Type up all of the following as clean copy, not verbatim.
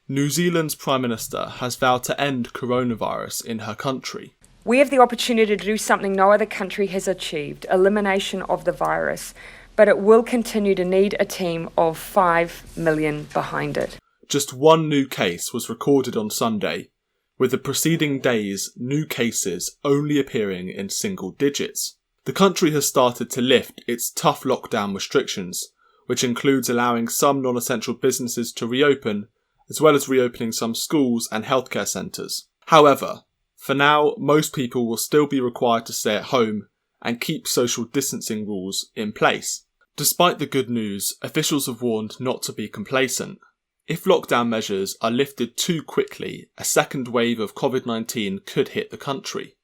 New Zealand's Prime Minister has vowed to end coronavirus in her country. We have the opportunity to do something no other country has achieved, elimination of the virus, but it will continue to need a team of 5 million behind it. Just one new case was recorded on Sunday, with the preceding days' new cases only appearing in single digits. The country has started to lift its tough lockdown restrictions, which includes allowing some non-essential businesses to reopen, as well as reopening some schools and healthcare centres. However, for now, most people will still be required to stay at home and keep social distancing rules in place. Despite the good news, officials have warned not to be complacent. If lockdown measures are lifted too quickly, a second wave of COVID-19 could hit the country.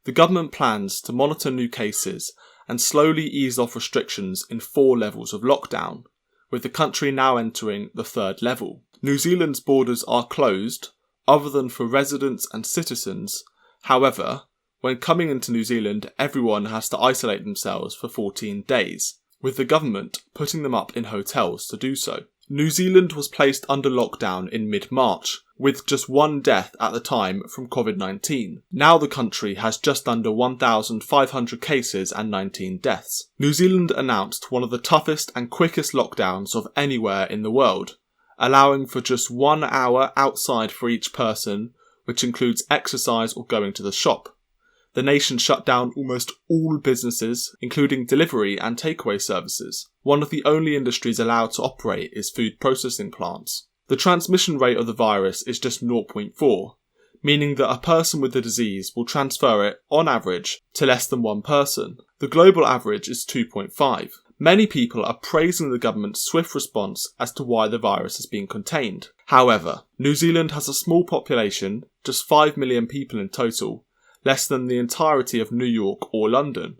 The government plans to monitor new cases and slowly ease off restrictions in 4 levels of lockdown, with the country now entering the 3rd level. New Zealand's borders are closed, other than for residents and citizens. However, when coming into New Zealand, everyone has to isolate themselves for 14 days, with the government putting them up in hotels to do so. New Zealand was placed under lockdown in mid-March, with just 1 death at the time from COVID-19. Now the country has just under 1,500 cases and 19 deaths. New Zealand announced one of the toughest and quickest lockdowns of anywhere in the world, allowing for just 1 hour outside for each person, which includes exercise or going to the shop. The nation shut down almost all businesses, including delivery and takeaway services. One of the only industries allowed to operate is food processing plants. The transmission rate of the virus is just 0.4, meaning that a person with the disease will transfer it, on average, to less than 1 person. The global average is 2.5. Many people are praising the government's swift response as to why the virus has been contained. However, New Zealand has a small population, just 5 million people in total, less than the entirety of New York or London.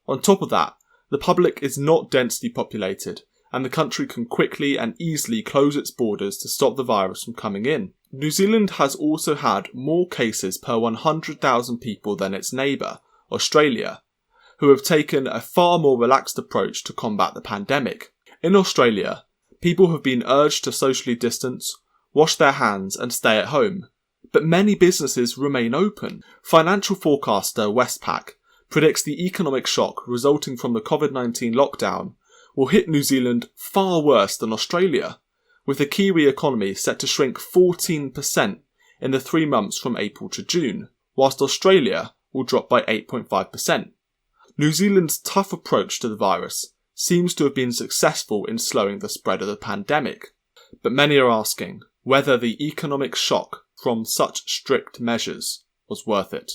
On top of that, the public is not densely populated, and the country can quickly and easily close its borders to stop the virus from coming in. New Zealand has also had more cases per 100,000 people than its neighbour, Australia, who have taken a far more relaxed approach to combat the pandemic. In Australia, people have been urged to socially distance, wash their hands and stay at home, but many businesses remain open. Financial forecaster Westpac predicts the economic shock resulting from the COVID-19 lockdown will hit New Zealand far worse than Australia, with the Kiwi economy set to shrink 14% in the 3 months from April to June, whilst Australia will drop by 8.5%. New Zealand's tough approach to the virus seems to have been successful in slowing the spread of the pandemic, but many are asking whether the economic shock from such strict measures was worth it.